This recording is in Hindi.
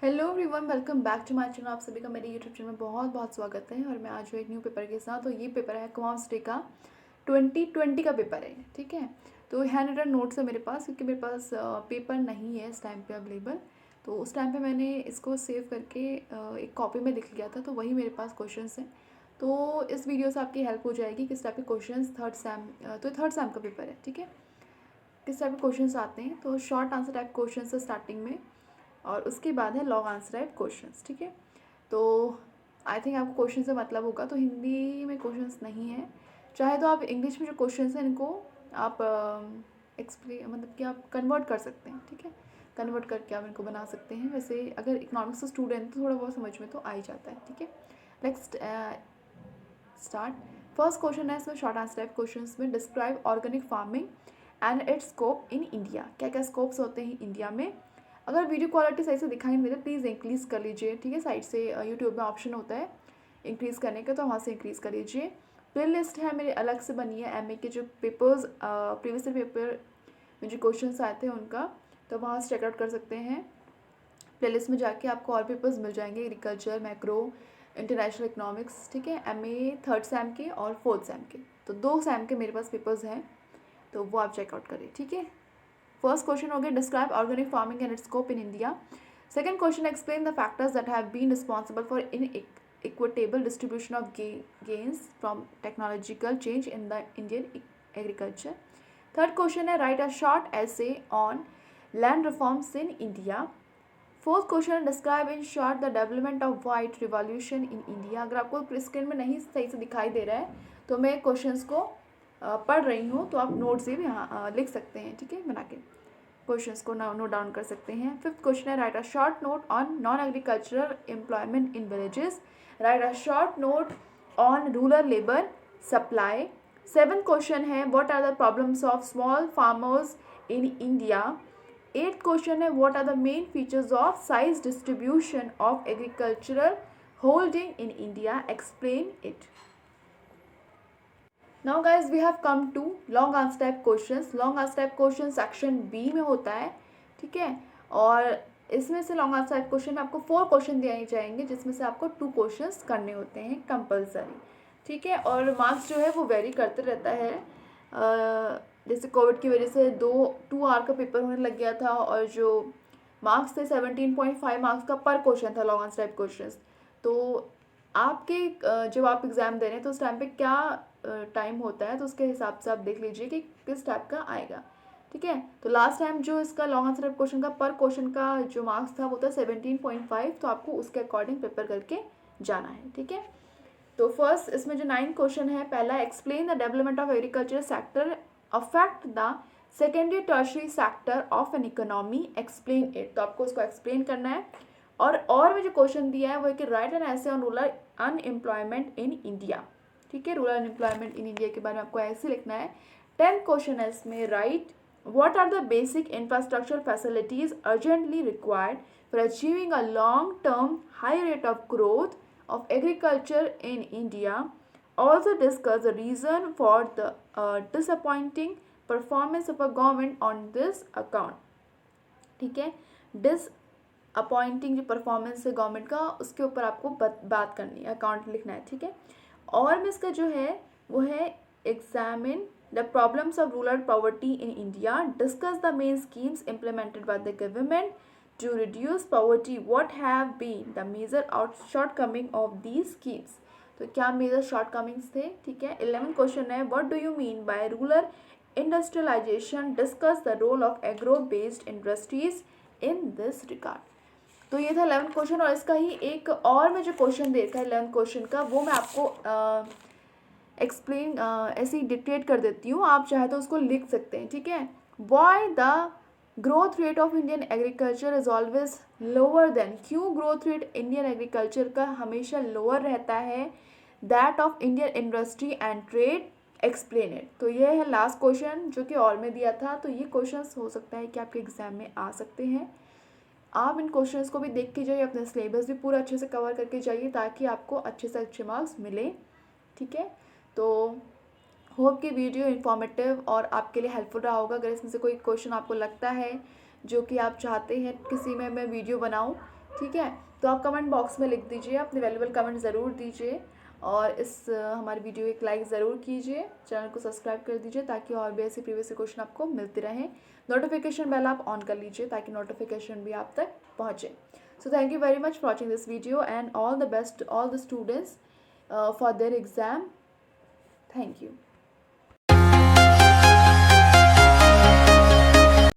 Hello everyone, welcome back to my channel. आप सभी का मेरे यूट्यूब चैनल में बहुत बहुत स्वागत है। और मैं आज हूँ एक न्यू पेपर के साथ। तो ये पेपर है कॉमर्स डे का 2020 का पेपर है, ठीक है। तो हैंड रिटन नोट्स है मेरे पास, क्योंकि मेरे पास पेपर नहीं है इस टाइम पे अवेलेबल। तो उस टाइम पे मैंने इसको सेव करके एक कॉपी में लिख लिया था, तो वही मेरे पास क्वेश्चन हैं। तो इस वीडियो से आपकी हेल्प हो जाएगी किस टाइप के क्वेश्चन थर्ड सैम का पेपर है, ठीक है। किस टाइप के क्वेश्चन आते हैं, तो शॉर्ट आंसर टाइप क्वेश्चन है स्टार्टिंग में, और उसके बाद है लॉन्ग आंसर टाइप क्वेश्चंस, ठीक है। तो आई थिंक आपको क्वेश्चन से मतलब होगा, तो हिंदी में क्वेश्चंस नहीं है। चाहे तो आप इंग्लिश में जो क्वेश्चंस हैं इनको आप एक्सप्लेन मतलब कि आप कन्वर्ट कर सकते हैं, ठीक है। कन्वर्ट करके आप इनको बना सकते हैं। वैसे अगर इकोनॉमिक्स का स्टूडेंट तो थोड़ा बहुत समझ में तो आ ही जाता है, ठीक है। Next start. फर्स्ट क्वेश्चन है इसमें शॉर्ट आंसर टाइप क्वेश्चन में, describe organic farming and its scope in India. क्या क्या स्कोप्स होते हैं इंडिया में। अगर वीडियो क्वालिटी सही से दिखाई नहीं दे रही, प्लीज़ इंक्रीज़ कर लीजिए, ठीक है। साइड से यूट्यूब में ऑप्शन होता है इंक्रीज़ करने का, तो वहाँ से इंक्रीज़ कर लीजिए। प्ले लिस्ट है मेरे अलग से बनी है एमए के जो पेपर्स प्रीवियस पेपर में जो क्वेश्चन आए थे उनका, तो वहाँ से चेकआउट कर सकते हैं। प्लेलिस्ट में जाके आपको और पेपर्स मिल जाएंगे, एग्रीकल्चर, मैक्रो, इंटरनेशनल इकोनॉमिक्स, ठीक है। एमए थर्ड सैम के और फोर्थ सैम के, तो 2 सैम के मेरे पास पेपर्स हैं, तो वो आप चेकआउट करिए, ठीक है। फर्स्ट क्वेश्चन हो गया describe organic farming and its scope in India. Second question explain the factors that have been responsible for in equitable distribution of gains from technological change in the Indian agriculture. Third question है write a short essay on land reforms in India. Fourth question describe in short the development of white revolution in India. अगर आपको स्क्रीन में नहीं सही से दिखाई दे रहा है तो मैं क्वेश्चंस को पढ़ रही हूँ, तो आप नोट से भी यहाँ लिख सकते हैं, ठीक है, बना के क्वेश्चंस को नोट डाउन कर सकते हैं। फिफ्थ क्वेश्चन है write a short note on non agricultural employment in villages. Write a short note on rural labour supply. Seventh question है what are the problems of small farmers in India. Eighth question है what are the main features of size distribution of agricultural holding in India, explain it. Now guys we have come to long answer type questions. Long answer type question section B में होता है, ठीक है। और इसमें से लॉन्ग आंसर टाइप क्वेश्चन में आपको 4 क्वेश्चन दिए जाएंगे, जिसमें से आपको 2 क्वेश्चंस करने होते हैं कंपलसरी, ठीक है। और मार्क्स जो है वो वेरी करते रहता है। जैसे कोविड की वजह से 2 आवर का पेपर होने लग गया था, और जो मार्क्स थे 17.5 मार्क्स का पर क्वेश्चन था लॉन्ग आंसर टाइप क्वेश्चन। तो आपके जब आप एग्ज़ाम दे रहे हैं तो उस टाइम पे क्या टाइम होता है, तो उसके हिसाब से आप देख लीजिए कि किस टाइप का आएगा, ठीक है। तो लास्ट टाइम जो इसका लॉन्ग आंसर क्वेश्चन का पर क्वेश्चन का जो मार्क्स था वो था 17.5, तो आपको उसके अकॉर्डिंग पेपर करके जाना है, ठीक है। तो फर्स्ट इसमें जो 9 क्वेश्चन है, पहला explain the development of agriculture sector affect the secondary tertiary sector of an economy, explain it. तो आपको उसको एक्सप्लेन करना है। और में जो क्वेश्चन दिया है वो है कि राइट एन ऐसे on rural unemployment in India, ठीक है। रूरल अनएम्प्लॉयमेंट इन इंडिया के बारे में आपको ऐसे लिखना है। 10th क्वेश्चन है इसमें write what are the basic infrastructure facilities urgently required for achieving a long term high rate of growth of agriculture in India. Also discuss the reason for the disappointing performance of a government on this account, ठीक है। डिसअपॉइंटिंग जो परफॉर्मेंस है गवर्नमेंट का, उसके ऊपर आपको बात करनी है, अकाउंट लिखना है, ठीक है। और में इसका जो है वो है examine the problems of rural poverty in India, discuss the main schemes implemented by the government to reduce poverty, what have been the major shortcoming of these schemes। तो क्या मेजर शॉर्टकमिंग्स थे, ठीक है। 11th क्वेश्चन है what do you mean by rural industrialisation, discuss the role of agro based industries in this regard. तो ये था 11th क्वेश्चन। और इसका ही एक और में जो क्वेश्चन देखा है 11th क्वेश्चन का, वो मैं आपको एक्सप्लेन ऐसे ही डिक्टेट कर देती हूँ, आप चाहे तो उसको लिख सकते हैं, ठीक है। Why the growth rate of Indian agriculture is always lower than, क्यों ग्रोथ रेट इंडियन एग्रीकल्चर का हमेशा लोअर रहता है that of Indian industry and trade, explain it. तो ये है लास्ट क्वेश्चन जो कि और में दिया था। तो ये क्वेश्चंस हो सकता है कि आपके एग्जाम में आ सकते हैं। आप इन क्वेश्चंस को भी देख के जाइए, अपना सिलेबस भी पूरा अच्छे से कवर करके जाइए, ताकि आपको अच्छे से अच्छे मार्क्स मिले, ठीक है। तो होप कि वीडियो इन्फॉर्मेटिव और आपके लिए हेल्पफुल रहा होगा। अगर इसमें से कोई क्वेश्चन आपको लगता है जो कि आप चाहते हैं किसी में मैं वीडियो बनाऊं, ठीक है, तो आप कमेंट बॉक्स में लिख दीजिए, अपने वैल्यूबल कमेंट ज़रूर दीजिए और इस हमारी वीडियो एक लाइक ज़रूर कीजिए, चैनल को सब्सक्राइब कर दीजिए ताकि और भी ऐसे प्रीवियस क्वेश्चन आपको मिलते रहें। नोटिफिकेशन बेल आप ऑन कर लीजिए ताकि नोटिफिकेशन भी आप तक पहुँचे। So thank you very much for watching this video and all the best all the students for their exam. Thank you.